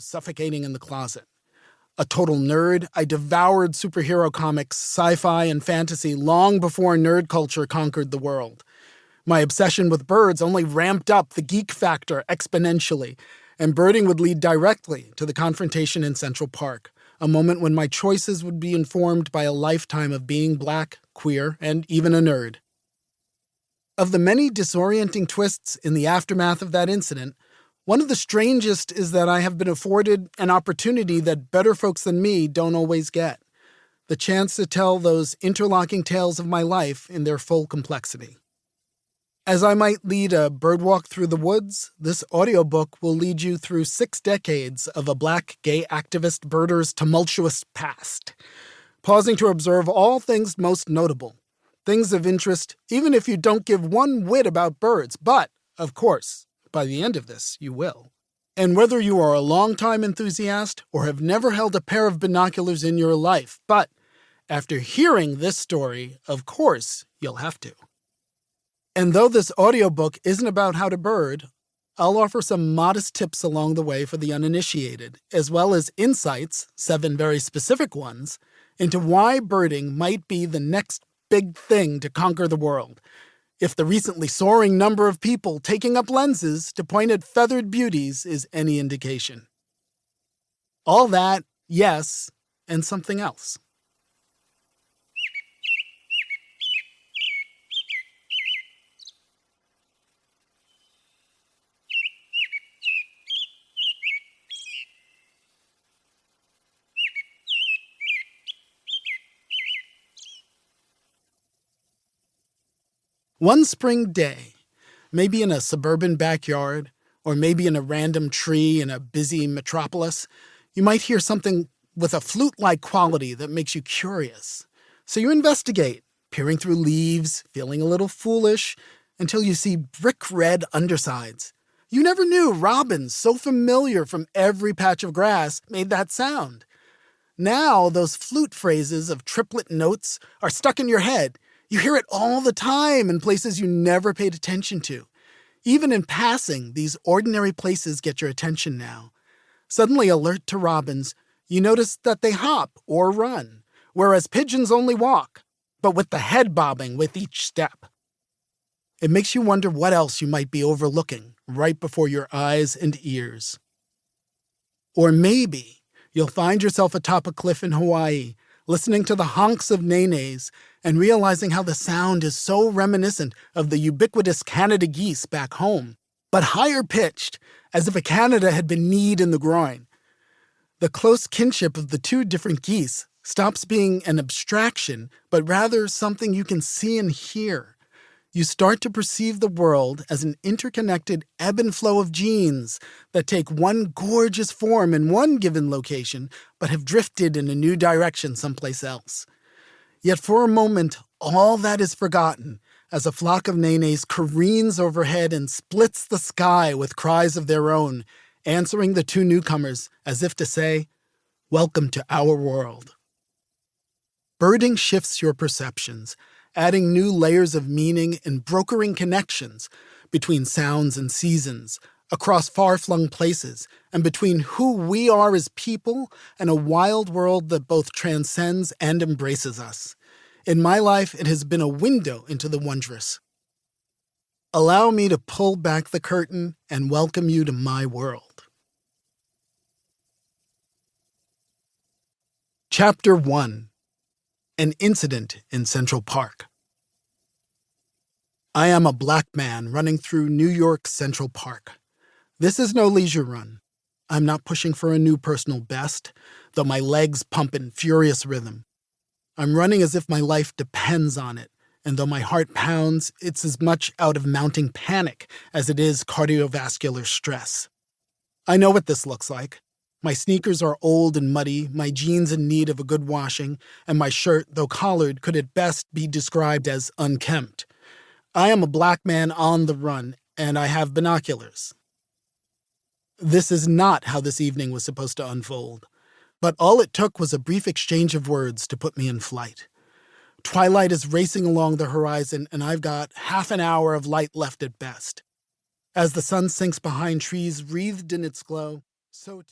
those suffocating in the closet. A total nerd, I devoured superhero comics, sci-fi, and fantasy long before nerd culture conquered the world. My obsession with birds only ramped up the geek factor exponentially, and birding would lead directly to the confrontation in Central Park, a moment when my choices would be informed by a lifetime of being black, queer, and even a nerd. Of the many disorienting twists in the aftermath of that incident, one of the strangest is that I have been afforded an opportunity that better folks than me don't always get. The chance to tell those interlocking tales of my life in their full complexity. As I might lead a birdwalk through the woods, this audiobook will lead you through 6 decades of a black gay activist birder's tumultuous past, pausing to observe all things most notable, things of interest even if you don't give one whit about birds, but, of course, by the end of this, you will. And whether you are a longtime enthusiast or have never held a pair of binoculars in your life, but after hearing this story, of course, you'll have to. And though this audiobook isn't about how to bird, I'll offer some modest tips along the way for the uninitiated, as well as insights, 7 very specific ones, into why birding might be the next big thing to conquer the world, if the recently soaring number of people taking up lenses to point at feathered beauties is any indication. All that, yes, and something else. One spring day, maybe in a suburban backyard, or maybe in a random tree in a busy metropolis, you might hear something with a flute-like quality that makes you curious. So you investigate, peering through leaves, feeling a little foolish, until you see brick-red undersides. You never knew robins, so familiar from every patch of grass, made that sound. Now those flute phrases of triplet notes are stuck in your head. You hear it all the time in places you never paid attention to. Even in passing, these ordinary places get your attention now. Suddenly alert to robins, you notice that they hop or run, whereas pigeons only walk, but with the head bobbing with each step. It makes you wonder what else you might be overlooking right before your eyes and ears. Or maybe you'll find yourself atop a cliff in Hawaii, listening to the honks of nenes and realizing how the sound is so reminiscent of the ubiquitous Canada geese back home, but higher pitched, as if a Canada had been kneed in the groin. The close kinship of the 2 different geese stops being an abstraction, but rather something you can see and hear. You start to perceive the world as an interconnected ebb and flow of genes that take one gorgeous form in one given location, but have drifted in a new direction someplace else. Yet for a moment, all that is forgotten as a flock of nenes careens overhead and splits the sky with cries of their own, answering the 2 newcomers as if to say, "Welcome to our world." Birding shifts your perceptions, adding new layers of meaning and brokering connections between sounds and seasons, across far-flung places, and between who we are as people and a wild world that both transcends and embraces us. In my life, it has been a window into the wondrous. Allow me to pull back the curtain and welcome you to my world. Chapter 1. An Incident in Central Park. I am a black man running through New York's Central Park. This is no leisure run. I'm not pushing for a new personal best, though my legs pump in furious rhythm. I'm running as if my life depends on it, and though my heart pounds, it's as much out of mounting panic as it is cardiovascular stress. I know what this looks like. My sneakers are old and muddy, my jeans in need of a good washing, and my shirt, though collared, could at best be described as unkempt. I am a black man on the run, and I have binoculars. This is not how this evening was supposed to unfold, but all it took was a brief exchange of words to put me in flight. Twilight is racing along the horizon, and I've got half an hour of light left at best. As the sun sinks behind trees wreathed in its glow, so too...